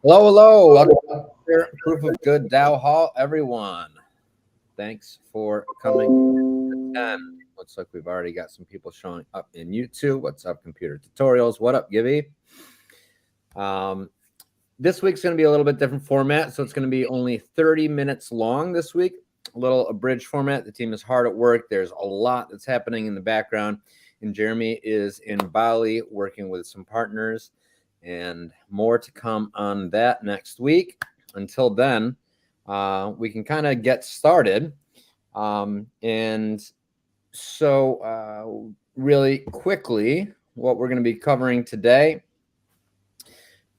Hello, hello. Welcome to Proof of Good DAO Hall, everyone. Thanks for coming to attend. Looks like we've already got some people showing up in YouTube. What's up, Computer Tutorials? What up, Gibby? This week's going to be a little bit different format, so it's going to be only 30 minutes long this week. A little abridged format. The team is hard at work. There's a lot that's happening in the background, and Jeremy is in Bali working with some partners, and more to come on that next week. Until then, we can kind of get started. And so really quickly, what we're going to be covering today,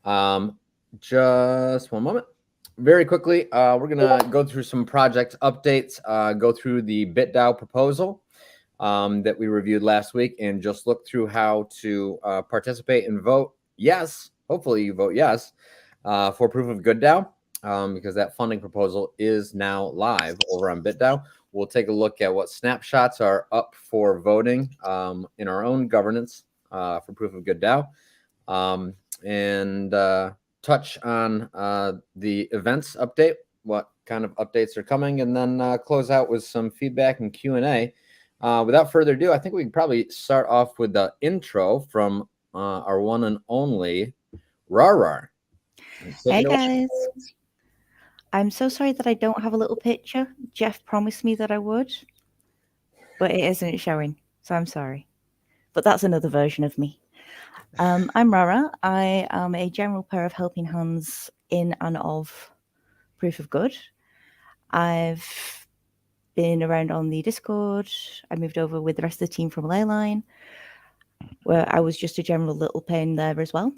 just one moment. Very quickly, we're going to go through some project updates, go through the BitDAO proposal that we reviewed last week, and just look through how to participate and vote yes. Hopefully you vote yes for Proof of Good DAO, because that funding proposal is now live over on BitDAO. We'll take a look at what snapshots are up for voting in our own governance for Proof of Good DAO, and touch on the events update, what kind of updates are coming, and then close out with some feedback and Q&A. Without further ado, I think we can probably start off with the intro from our one and only Rar. Hey guys, I'm so sorry that I don't have a little picture. Jeff promised me that I would, but it isn't showing, so I'm sorry. But that's another version of me. I'm Rara. I am a general pair of helping hands in and of Proof of Good. I've been around on the Discord. I moved over with the rest of the team from Leyline, where I was just a general little pain there as well.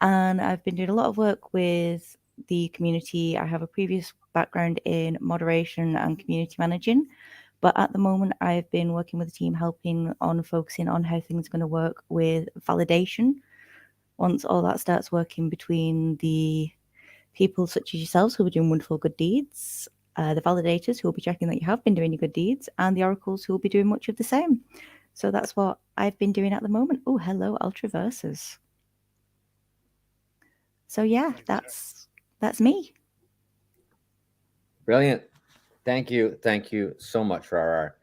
And I've been doing a lot of work with the community. I have a previous background in moderation and community managing, but at the moment I've been working with the team, helping on focusing on how things are going to work with validation. Once all that starts working between the people such as yourselves who are doing wonderful good deeds, the validators who will be checking that you have been doing your good deeds, and the oracles who will be doing much of the same. So that's what I've been doing at the moment. Oh, hello, Ultraverses. So yeah, that's me. Brilliant. Thank you so much, Rar.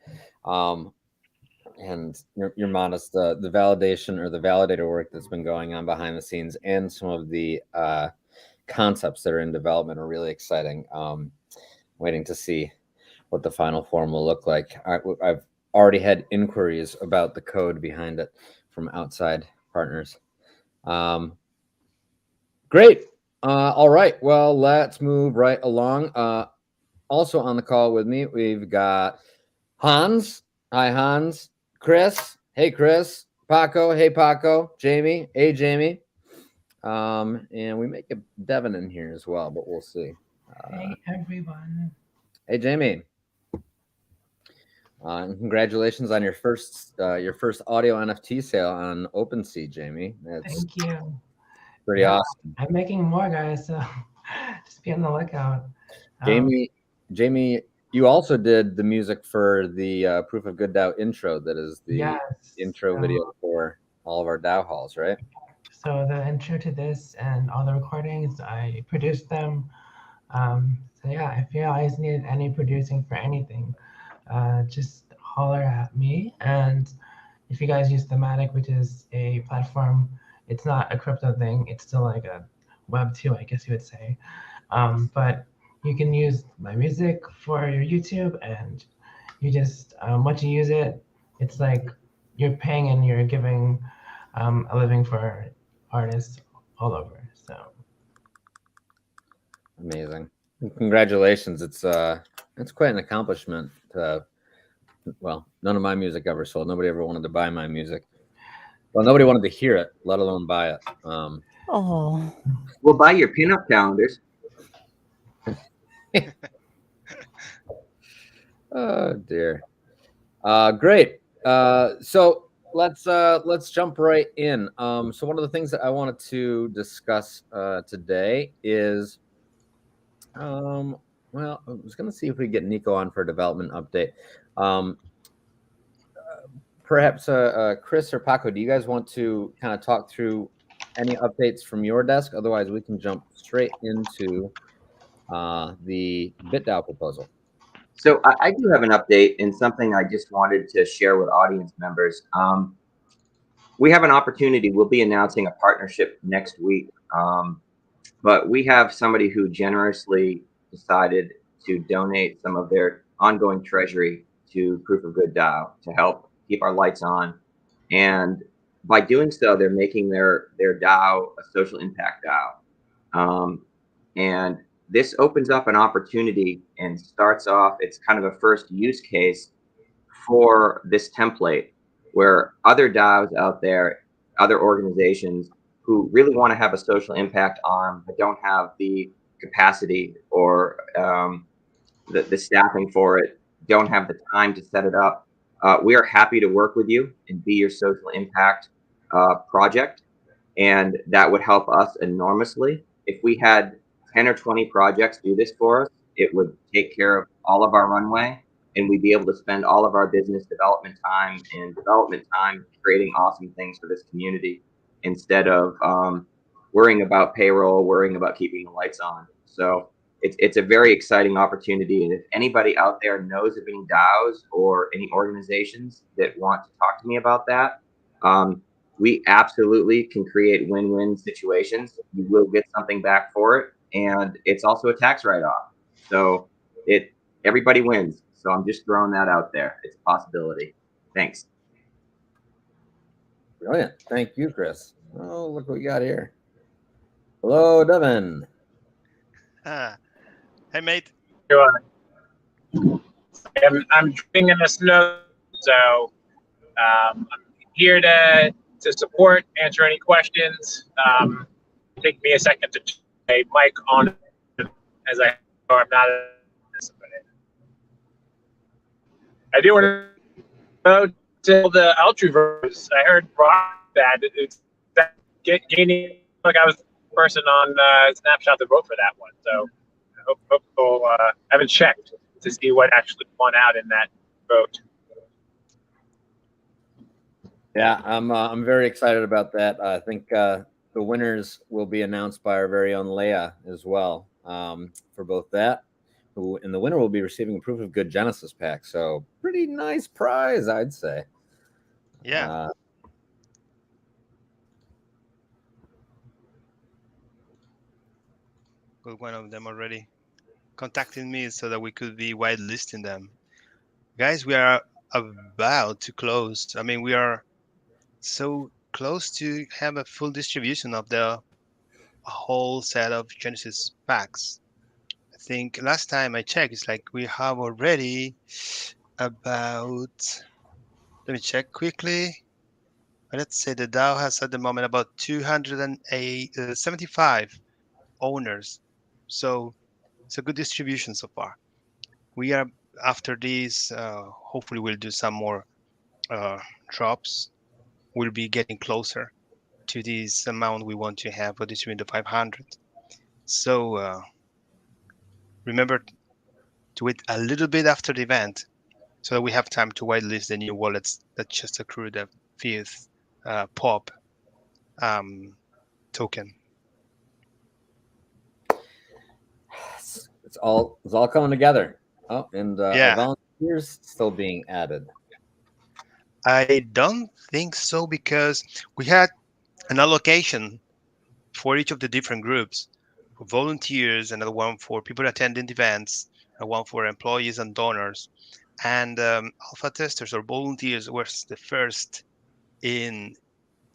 And you're modest. The validation or the validator work that's been going on behind the scenes, and some of the concepts that are in development are really exciting. Waiting to see what the final form will look like. I've already had inquiries about the code behind it from outside partners. Great. All right. Well, let's move right along. Also on the call with me, we've got Hans. Hi, Hans. Chris. Hey, Chris. Paco. Hey, Paco. Jamie. Hey, Jamie. And we may get Devin in here as well, but we'll see. Hey, everyone. Hey, Jamie. And congratulations on your first audio NFT sale on OpenSea, Jamie. Thank you. Pretty awesome. I'm making more, guys, so just be on the lookout. Jamie, you also did the music for the Proof of Good DAO intro. That is the intro video for all of our DAO halls, right? So the intro to this and all the recordings, I produced them. So yeah, if you guys need any producing for anything, just holler at me. And if you guys use Thematic, which is a platform, it's not a crypto thing. It's still like a Web 2, I guess you would say. But you can use my music for your YouTube, and you just, once you use it, it's like you're paying and you're giving a living for artists all over. So amazing. Congratulations. It's quite an accomplishment. Well, none of my music ever sold. Nobody ever wanted to buy my music. Well, nobody wanted to hear it, let alone buy it. Oh, we'll buy your pinup calendars. Oh dear. Great. So let's jump right in. So one of the things that I wanted to discuss today is, well, I was going to see if we get Nico on for a development update. Perhaps Chris or Paco, do you guys want to kind of talk through any updates from your desk? Otherwise, we can jump straight into the BitDAO proposal. So I do have an update and something I just wanted to share with audience members. We have an opportunity. We'll be announcing a partnership next week. But we have somebody who generously decided to donate some of their ongoing treasury to Proof of Good DAO to help keep our lights on. And by doing so, they're making their DAO a social impact DAO. And this opens up an opportunity and starts off, it's kind of a first use case for this template where other DAOs out there, other organizations who really want to have a social impact arm but don't have the capacity or the staffing for it, don't have the time to set it up. We are happy to work with you and be your social impact project. And that would help us enormously. If we had 10 or 20 projects do this for us, it would take care of all of our runway, and we'd be able to spend all of our business development time and development time creating awesome things for this community instead of worrying about payroll, worrying about keeping the lights on. So it's a very exciting opportunity. And if anybody out there knows of any DAOs or any organizations that want to talk to me about that, we absolutely can create win-win situations. You will get something back for it, and it's also a tax write-off. So everybody wins. So I'm just throwing that out there. It's a possibility. Thanks. Brilliant. Thank you, Chris. Oh, look what we got here. Hello, Devin. Hey, mate. I'm driving in the snow, so I'm here to support, answer any questions. Take me a second to turn my mic on, as I'm not a participant. I do want to go to the Ultraverse. I heard Rob that it's gaining. Like I was the person on Snapshot to vote for that one, so I hope I haven't checked to see what actually won out in that vote. Yeah, I'm very excited about that. I think the winners will be announced by our very own Leia as well for both that. And the winner will be receiving a Proof of Good Genesis pack. So pretty nice prize, I'd say. Yeah. Good, one of them already contacted me so that we could be whitelisting them. Guys, we are about to close. I mean, we are so close to have a full distribution of the whole set of Genesis packs. I think last time I checked, it's like we have already about, let me check quickly. Let's say the DAO has at the moment about 275 owners. So it's a good distribution so far. We are, after this, hopefully we'll do some more drops. We'll be getting closer to this amount we want to have for distributing the 500. So remember to wait a little bit after the event so that we have time to whitelist the new wallets that just accrued the 5th POP token. It's all coming together. Oh, and Yeah. volunteers still being added. I don't think so, because we had an allocation for each of the different groups, for volunteers, another one for people attending events, and one for employees and donors. And alpha testers or volunteers were the first in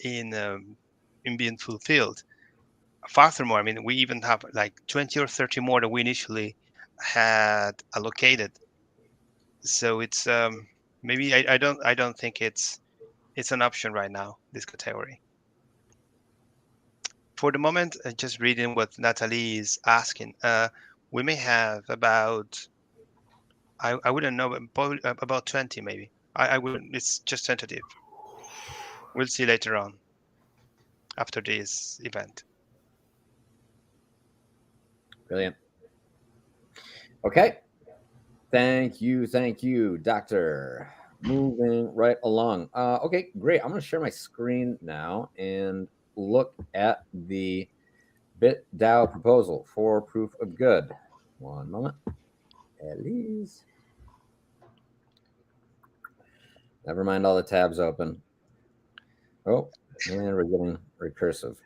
being fulfilled. Furthermore, I mean, we even have like 20 or 30 more than we initially had allocated. So it's maybe I don't think it's an option right now, this category. For the moment, just reading what Natalie is asking, we may have about, I wouldn't know, but about 20 maybe. I wouldn't, it's just tentative. We'll see later on after this event. Brilliant. Okay. Thank you, Doctor. Moving right along. Okay, great. I'm going to share my screen now, and look at the BitDAO proposal for proof of good. One moment. Please. Never mind all the tabs open. Oh, and we're getting recursive.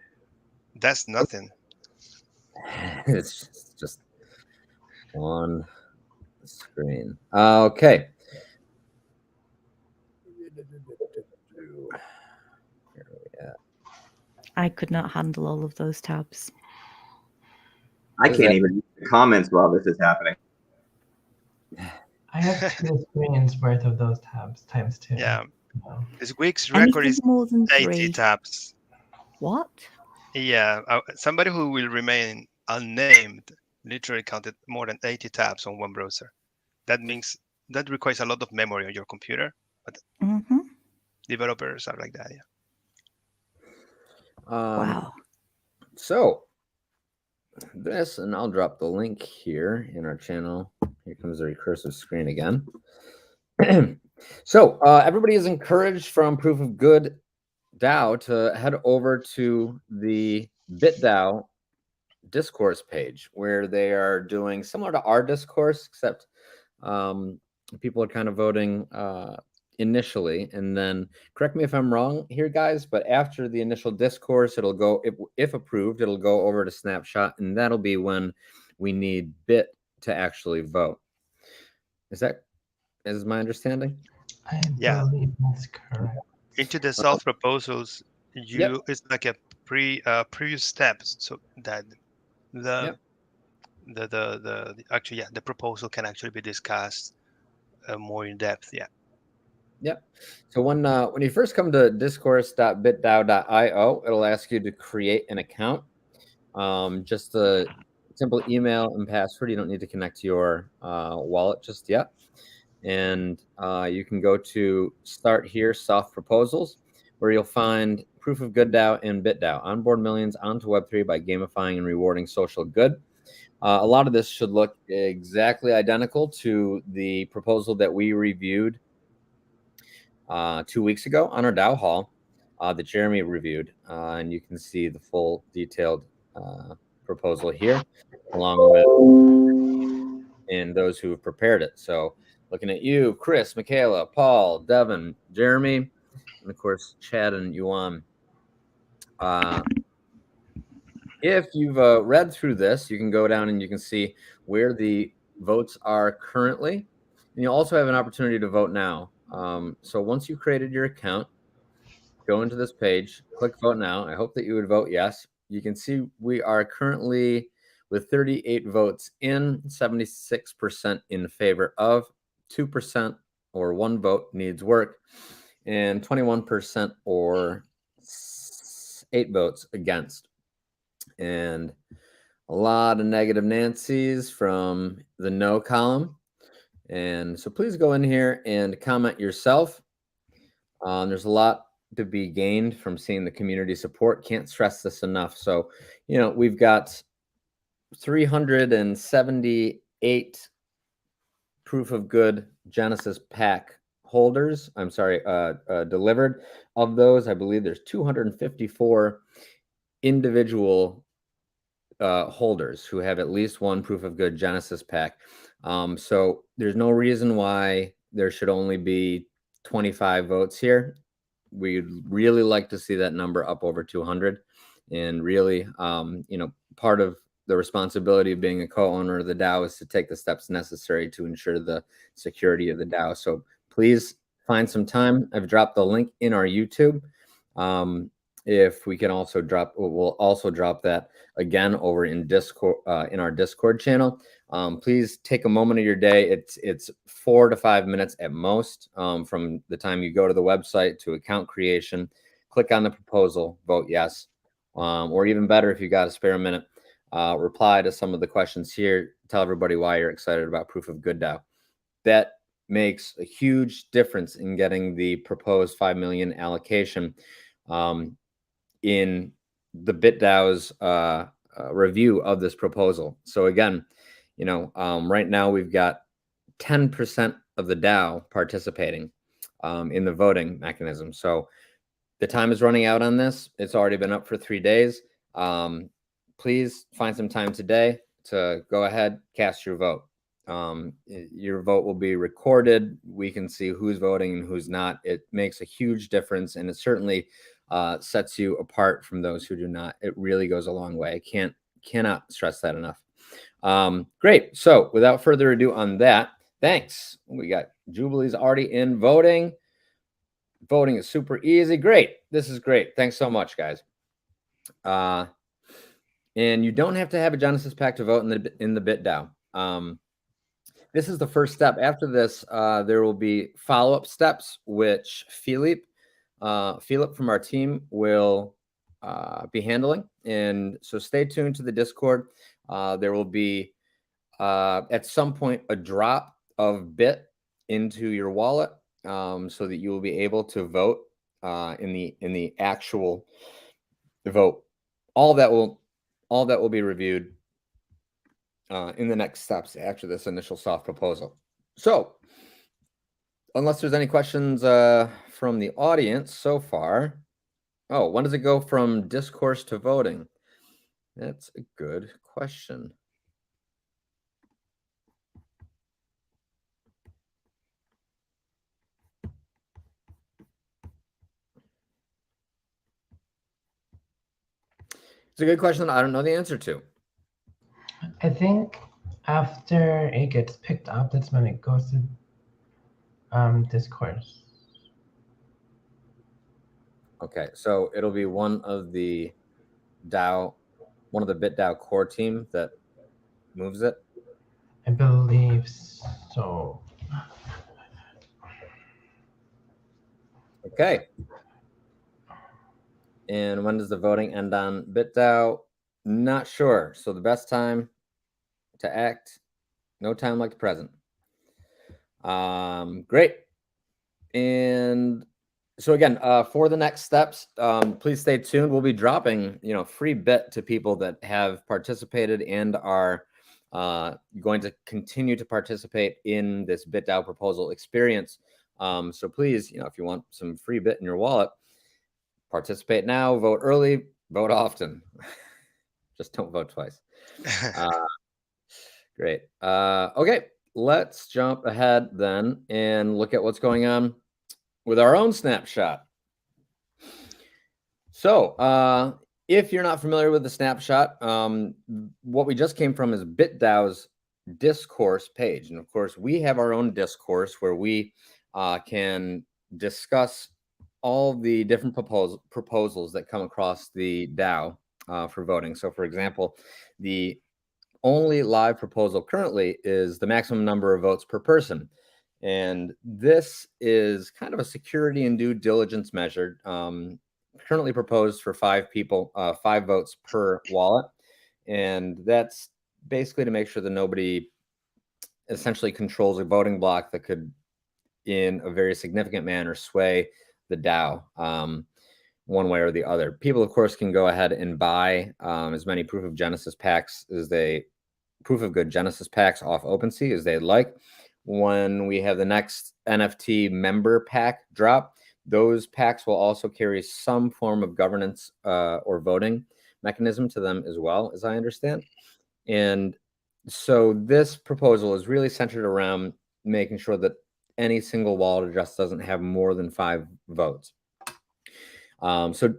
That's nothing. It's just on the screen. Okay. Here we at? I could not handle all of those tabs. I can't even read the comments while this is happening. I have 2 screens worth of those tabs times 2. Yeah. So, This week's record Anything is more than 80 3. tabs. What? Yeah, somebody who will remain unnamed literally counted more than 80 tabs on one browser. That means that requires a lot of memory on your computer, but Mm-hmm. developers are like that. Yeah. Wow. So this, and I'll drop the link here in our channel. Here comes the recursive screen again. So everybody is encouraged from Proof of Good DAO to head over to the BitDAO discourse page, where they are doing similar to our discourse, except people are kind of voting initially, and then correct me if I'm wrong here, guys, but after the initial discourse, it'll go, if approved, it'll go over to Snapshot, and that'll be when we need Bit to actually vote. Is my understanding? I Yeah. believe that's correct. Into the self proposals, Yep. it's like a previous steps, so that the the proposal can actually be discussed more in depth. Yeah. Yep. So when you first come to discourse.bitdao.io, it'll ask you to create an account. Just a simple email and password. You don't need to connect to your wallet just yet. And you can go to Start Here, Soft Proposals, where you'll find Proof of Good DAO and BitDAO. Onboard millions onto Web3 by gamifying and rewarding social good. A lot of this should look exactly identical to the proposal that we reviewed 2 weeks ago on our DAO Hall that Jeremy reviewed. And you can see the full detailed proposal here, along with and those who have prepared it. So looking at you, Chris, Michaela, Paul, Devin, Jeremy, and of course, Chad and Yuan. If you've read through this, you can go down and you can see where the votes are currently. And you also have an opportunity to vote now. So once you've created your account, go into this page, click vote now. I hope that you would vote yes. You can see we are currently with 38 votes in, 76% in favor of, 2% or 1 vote needs work, and 21% or 8 votes against. And a lot of negative Nancy's from the no column. And so please go in here and comment yourself. There's a lot to be gained from seeing the community support. Can't stress this enough. So, we've got 378 Proof of Good Genesis pack holders. I'm sorry, delivered. Of those, I believe there's 254 individual holders who have at least one Proof of Good Genesis pack. So there's no reason why there should only be 25 votes here. We'd really like to see that number up over 200. And really, part of the responsibility of being a co-owner of the DAO is to take the steps necessary to ensure the security of the DAO. So please find some time. I've dropped the link in our YouTube. If we can also we'll also drop that again over in Discord, in our Discord channel. Please take a moment of your day. It's 4 to 5 minutes at most from the time you go to the website to account creation. Click on the proposal, vote yes, or even better, if you got a spare minute, reply to some of the questions here. Tell everybody why you're excited about Proof of Good DAO. That makes a huge difference in getting the proposed 5 million allocation in the BitDAO's review of this proposal. So again, right now we've got 10% of the DAO participating in the voting mechanism. So The time is running out on this. It's already been up for 3 days. Please find some time today to go ahead, cast your vote. Your vote will be recorded. We can see who's voting and who's not. It makes a huge difference, and it certainly sets you apart from those who do not. It really goes a long way. I cannot stress that enough. Great. So without further ado on that, thanks. We got Jubilee's already in voting. Voting is super easy. Great. This is great. Thanks so much, guys. And you don't have to have a Genesis pack to vote in the BitDAO. This is the first step. After this, there will be follow-up steps, which Philip from our team will be handling. And so stay tuned to the Discord. There will be at some point a drop of bit into your wallet, so that you will be able to vote in the actual vote. All that will be reviewed in the next steps after this initial soft proposal. So, unless there's any questions from the audience so far. Oh, when does it go from discourse to voting? That's a good question. It's a good question I don't know the answer to. I think after it gets picked up, that's when it goes to discourse. Okay, so it'll be one of the BitDAO core team that moves it. I believe so. Okay. And when does the voting end on BitDAO? Not sure. So the best time to act, no time like the present. Great. And so again, for the next steps, please stay tuned. We'll be dropping, free bit to people that have participated and are going to continue to participate in this BitDAO proposal experience. So please, if you want some free bit in your wallet, participate now, vote early, vote often. Just don't vote twice. Great. Okay, let's jump ahead then and look at what's going on with our own snapshot. So if you're not familiar with the snapshot, what we just came from is BitDAO's discourse page. And of course, we have our own discourse where we can discuss all the different proposals that come across the DAO for voting. So for example, the only live proposal currently is the maximum number of votes per person. And this is kind of a security and due diligence measure currently proposed for 5 people, 5 votes per wallet. And that's basically to make sure that nobody essentially controls a voting block that could, in a very significant manner, sway the DAO one way or the other. People, of course, can go ahead and buy as many proof of good Genesis packs off OpenSea as they'd like. When we have the next NFT member pack drop, those packs will also carry some form of governance or voting mechanism to them as well, as I understand. And so this proposal is really centered around making sure that any single wallet address doesn't have more than 5 votes. So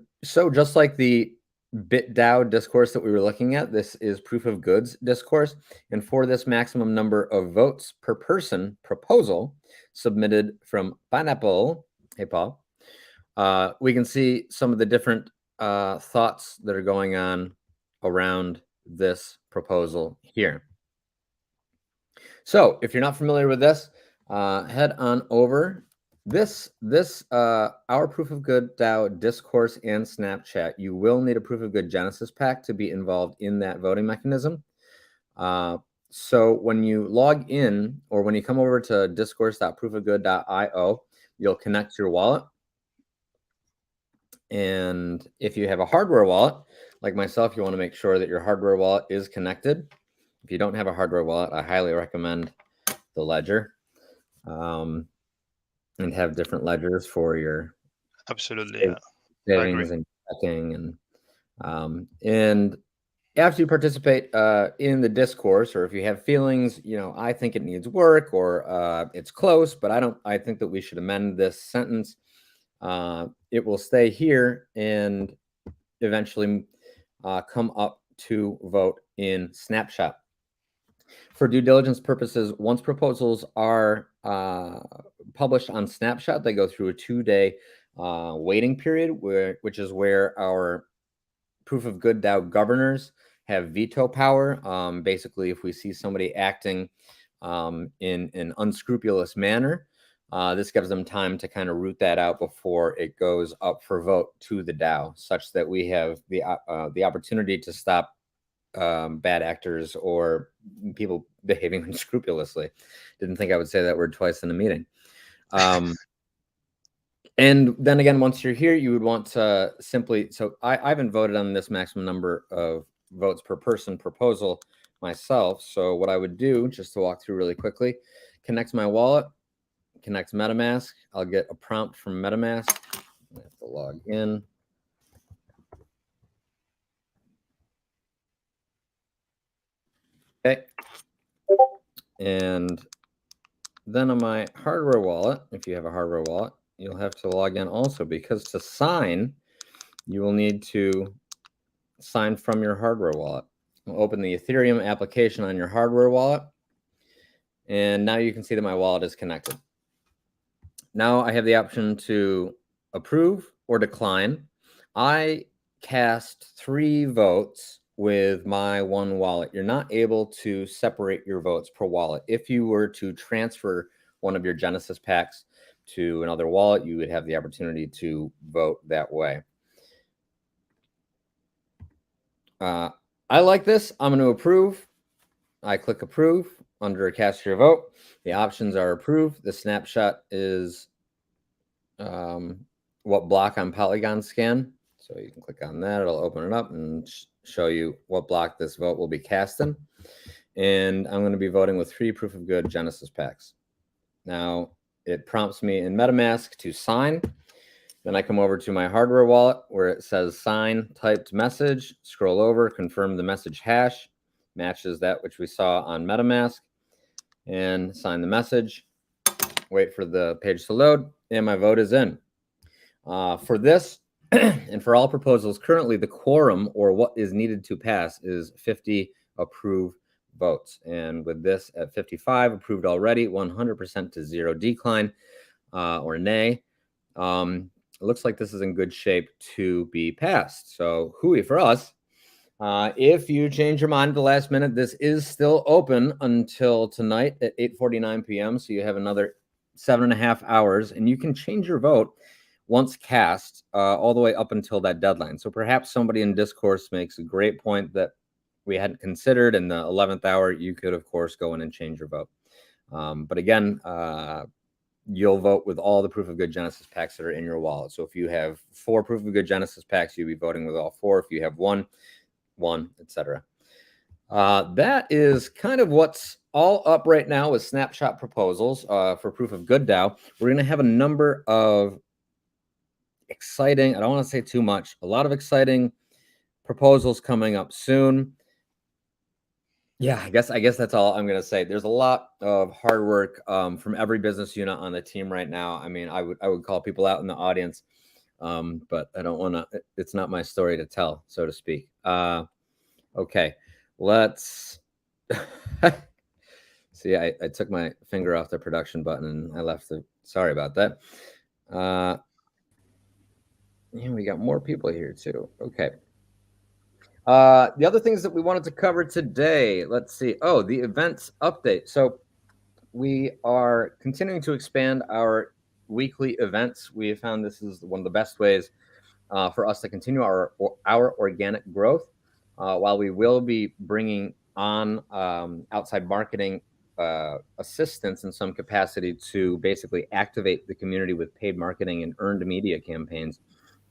just like the BitDAO discourse that we were looking at, this is proof of goods discourse. And for this maximum number of votes per person proposal submitted from Pineapple, hey Paul, we can see some of the different thoughts that are going on around this proposal here. So if you're not familiar with this, head on over. Our proof of good DAO discourse and Snapchat, you will need a proof of good Genesis pack to be involved in that voting mechanism. So when you log in, or when you come over to discourse.proofofgood.io, you'll connect your wallet. And if you have a hardware wallet, like myself, you want to make sure that your hardware wallet is connected. If you don't have a hardware wallet, I highly recommend the Ledger. And have different ledgers for your Absolutely. savings and checking, and after you participate in the discourse, or if you have feelings, I think it needs work, or it's close, but I think that we should amend this sentence. It will stay here and eventually come up to vote in Snapshot. For due diligence purposes, once proposals are published on Snapshot, they go through a 2-day waiting period, which is where our proof of good DAO governors have veto power. Basically, if we see somebody acting in an unscrupulous manner, this gives them time to kind of root that out before it goes up for vote to the DAO, such that we have the opportunity to stop bad actors or people behaving unscrupulously. Didn't think I would say that word twice in a meeting. And then again, once you're here, you would want to simply, so I haven't voted on this maximum number of votes per person proposal myself. So what I would do, just to walk through really quickly, connect my wallet, connect MetaMask. I'll get a prompt from MetaMask. I have to log in. Okay. And then on my hardware wallet, if you have a hardware wallet, you'll have to log in also, because to sign, you will need to sign from your hardware wallet. We'll open the Ethereum application on your hardware wallet. And now you can see that my wallet is connected. Now I have the option to approve or decline. I cast 3 votes with my one wallet. You're not able to separate your votes per wallet. If you were to transfer one of your Genesis packs to another wallet, you would have the opportunity to vote that way. I like this. I'm going to approve. I click approve under cast your vote. The options are approved. The snapshot is what block on Polygon scan. So you can click on that. It'll open it up and show you what block this vote will be cast in. And I'm going to be voting with 3 proof of good Genesis packs. Now it prompts me in MetaMask to sign. Then I come over to my hardware wallet where it says sign typed message, scroll over, confirm the message hash, matches that which we saw on MetaMask, and sign the message, wait for the page to load, and my vote is in. For this and for all proposals, currently the quorum, or what is needed to pass, is 50 approved votes. And with this at 55 approved already, 100% to 0 decline or nay. It looks like this is in good shape to be passed. So hooey for us. If you change your mind at the last minute, this is still open until tonight at 8:49 p.m. So you have another 7.5 hours, and you can change your vote once cast all the way up until that deadline. So perhaps somebody in discourse makes a great point that we hadn't considered. In the 11th hour, you could, of course, go in and change your vote. But again, you'll vote with all the proof of good Genesis packs that are in your wallet. So if you have 4 proof of good Genesis packs, you'll be voting with all 4. If you have one, etc. That is kind of what's all up right now with snapshot proposals for proof of good DAO. We're going to have a number of exciting, I don't want to say too much, a lot of exciting proposals coming up soon. Yeah, I guess that's all I'm going to say. There's a lot of hard work from every business unit on the team right now. I mean, I would call people out in the audience, but I don't want to. It's not my story to tell, so to speak. Okay, let's see. I took my finger off the production button and I left it. Sorry about that. Yeah, we got more people here too. Okay. The other things that we wanted to cover today, let's see. Oh, the events update. So we are continuing to expand our weekly events. We have found this is one of the best ways for us to continue our organic growth. While we will be bringing on outside marketing assistance in some capacity to basically activate the community with paid marketing and earned media campaigns.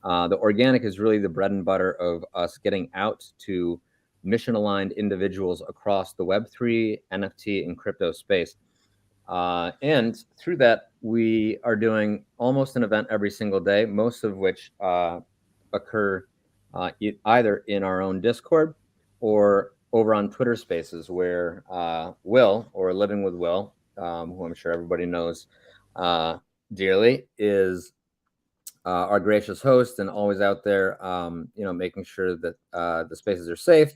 The organic is really the bread and butter of us getting out to mission-aligned individuals across the Web3, NFT, and crypto space. And through that, we are doing almost an event every single day, most of which occur either in our own Discord or over on Twitter Spaces, where Will, or Living with Will, who I'm sure everybody knows dearly, is our gracious host and always out there, making sure that the spaces are safe,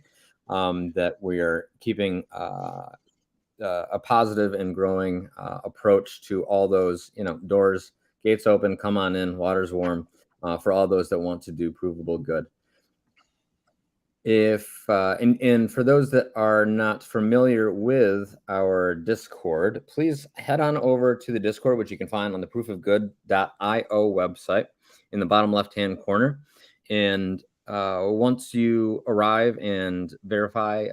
that we are keeping a positive and growing approach to all those, doors, gates open, come on in, water's warm, for all those that want to do provable good. If and for those that are not familiar with our Discord, please head on over to the Discord, which you can find on the proofofgood.io website in the bottom left-hand corner. And once you arrive and verify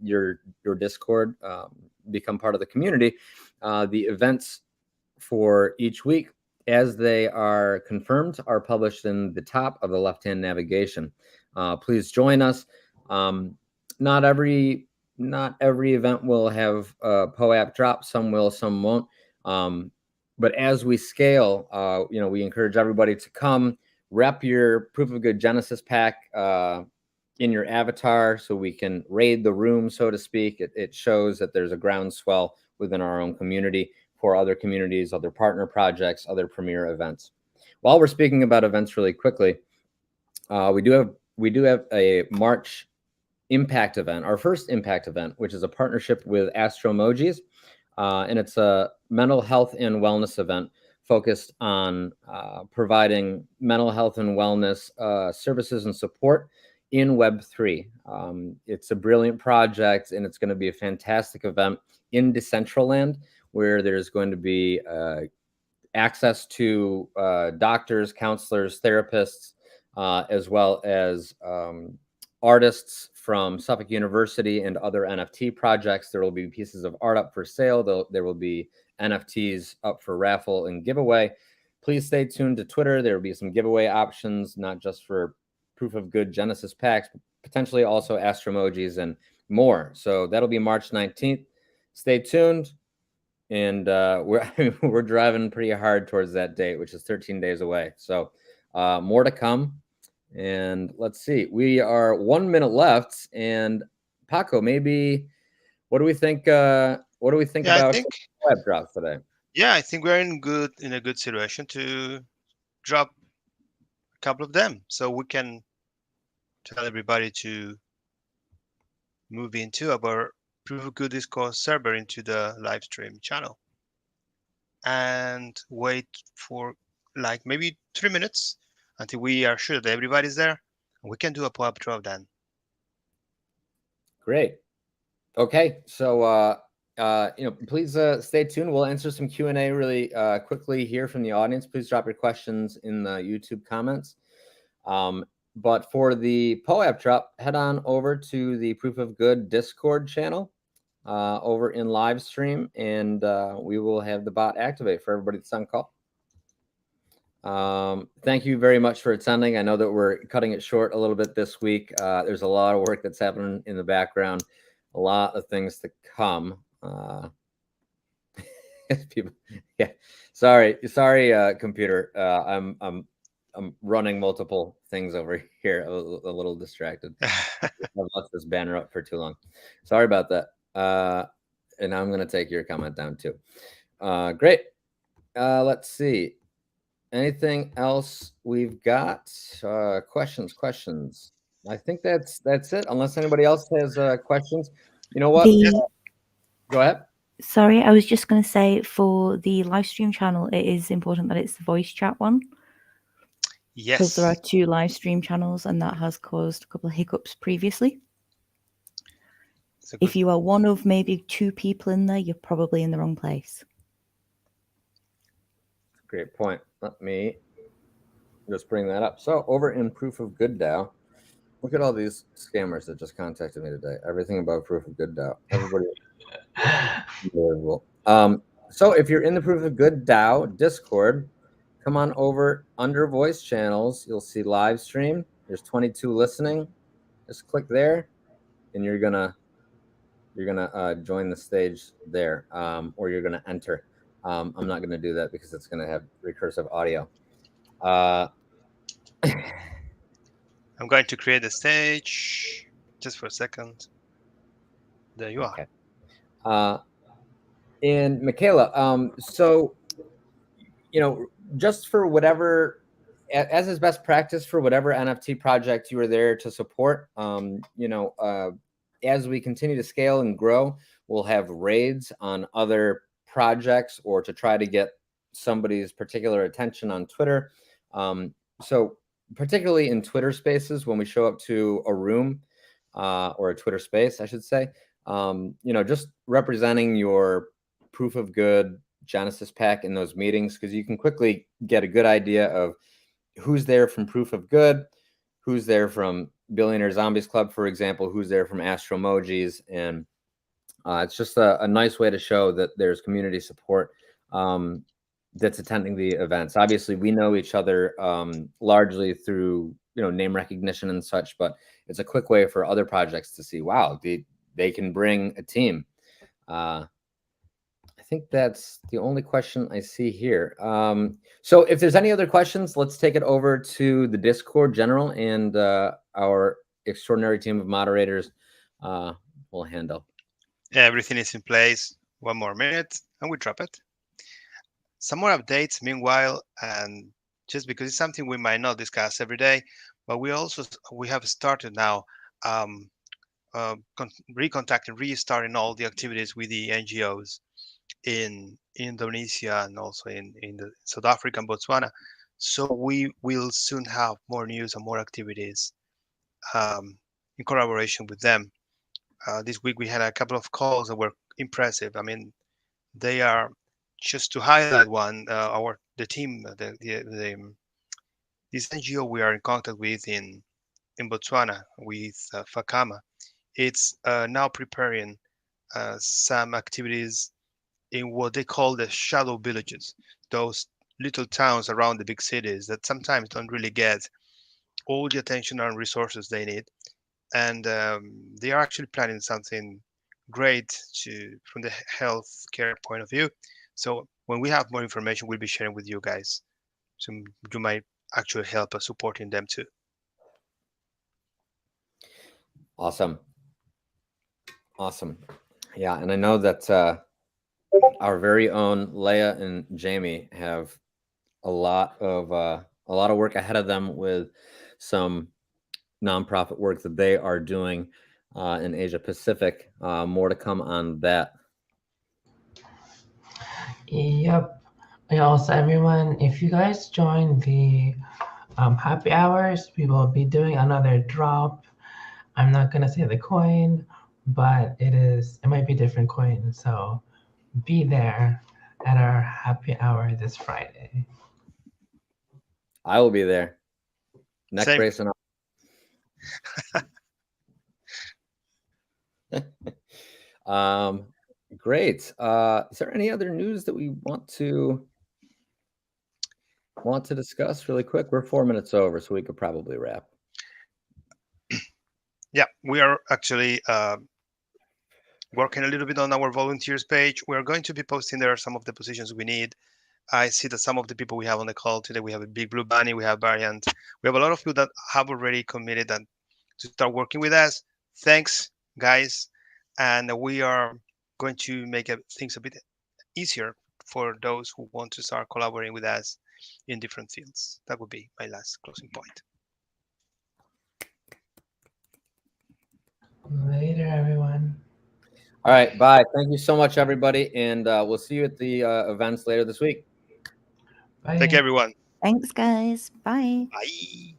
your Discord, become part of the community, the events for each week, as they are confirmed, are published in the top of the left-hand navigation. Please join us. Not every event will have a POAP drop. Some will, some won't. But as we scale, we encourage everybody to come rep your Proof of Good Genesis pack in your avatar, so we can raid the room, so to speak. It shows that there's a groundswell within our own community for other communities, other partner projects, other premier events. While we're speaking about events really quickly, we do have a March impact event, our first impact event, which is a partnership with Astromojis, and it's a mental health and wellness event focused on providing mental health and wellness services and support in Web3. It's a brilliant project, and it's going to be a fantastic event in Decentraland, where there's going to be access to doctors, counselors, therapists, as well as artists from Suffolk University and other NFT projects. There will be pieces of art up for sale. There will be NFTs up for raffle and giveaway. Please stay tuned to Twitter. There will be some giveaway options, not just for Proof of Good Genesis packs, but potentially also Astromojis and more. So that'll be March 19th. Stay tuned. And we're driving pretty hard towards that date, which is 13 days away. So more to come. And let's see, we are 1 minute left. And Paco, maybe what do we think? What do we think about web drops today? Yeah, I think we're in a good situation to drop a couple of them, so we can tell everybody to move into our Proof of Good Discord server, into the live stream channel, and wait for like maybe 3 minutes until we are sure that everybody's there. We can do a pop drop then. Great. Okay, so please stay tuned. We'll answer some Q&A really quickly here from the audience. Please drop your questions in the YouTube comments. But for the POAP drop, head on over to the Proof of Good Discord channel over in live stream, and we will have the bot activate for everybody that's on call. Thank you very much for attending. I know that we're cutting it short a little bit this week. There's a lot of work that's happening in the background, a lot of things to come. People, yeah, sorry, computer. I'm running multiple things over here. A little distracted. I've left this banner up for too long. Sorry about that. And I'm going to take your comment down too. Great. Let's see. Anything else we've got? Questions. I think that's it. Unless anybody else has questions. You know what? Go ahead. Sorry, I was just going to say, for the live stream channel, it is important that it's the voice chat one. Yes. Because there are 2 live stream channels, and that has caused a couple of hiccups previously. If you are one of maybe 2 people in there, you're probably in the wrong place. Great point. Let me just bring that up. So over in Proof of Good DAO, look at all these scammers that just contacted me today. Everything about Proof of Good DAO. Everybody. Unbelievable. So if you're in the Proof of Good DAO Discord, come on over under voice channels. You'll see live stream. There's 22 listening. Just click there, and you're gonna join the stage there, or you're gonna enter. I'm not gonna do that because it's gonna have recursive audio. I'm going to create a stage just for a second. There you Okay. And Michaela, so, just for whatever, as is best practice for whatever NFT project you are there to support, as we continue to scale and grow, we'll have raids on other projects or to try to get somebody's particular attention on Twitter. So particularly in Twitter spaces, when we show up to a room or a Twitter space, I should say, just representing your proof of good Genesis pack in those meetings, because you can quickly get a good idea of who's there from Proof of Good, who's there from Billionaire Zombies Club, for example, who's there from Astro Emojis. And it's just a nice way to show that there's community support that's attending the events. Obviously, we know each other largely through name recognition and such, but it's a quick way for other projects to see, wow, they can bring a team. I think that's the only question I see here. So if there's any other questions, let's take it over to the Discord general, and our extraordinary team of moderators will handle. Everything is in place. One more minute and we drop it. Some more updates meanwhile, and just because it's something we might not discuss every day, but we have started now recontacting, restarting all the activities with the NGOs in Indonesia and also in the South Africa and Botswana. So we will soon have more news and more activities in collaboration with them. This week we had a couple of calls that were impressive. I mean, they are, just to highlight one, the team, this NGO we are in contact with in Botswana with Fakama. It's now preparing some activities in what they call the shadow villages, those little towns around the big cities that sometimes don't really get all the attention and resources they need. And they are actually planning something great from the healthcare point of view. So when we have more information, we'll be sharing with you guys. So you might actually help us supporting them too. Awesome. Yeah, and I know that our very own Leia and Jamie have a lot of work ahead of them with some nonprofit work that they are doing in Asia Pacific. More to come on that. Yep. And also, everyone, if you guys join the happy hours, we will be doing another drop. I'm not gonna say the coin, but it might be a different coin. So be there at our happy hour this Friday. I will be there. Neck Same. brace and all. Great. Is there any other news that we want to discuss really quick? We're 4 minutes over, so we could probably wrap. Yeah, we are actually working a little bit on our volunteers page. We're going to be posting there some of the positions we need. I see that some of the people we have on the call today, we have a Big Blue Bunny, we have Variant. We have a lot of people that have already committed and to start working with us. Thanks, guys. And we are going to make things a bit easier for those who want to start collaborating with us in different fields. That would be my last closing point. Later, everyone. All right, bye. Thank you so much, everybody, and we'll see you at the events later this week. Bye. Take care, everyone. Thanks, guys. Bye. Bye.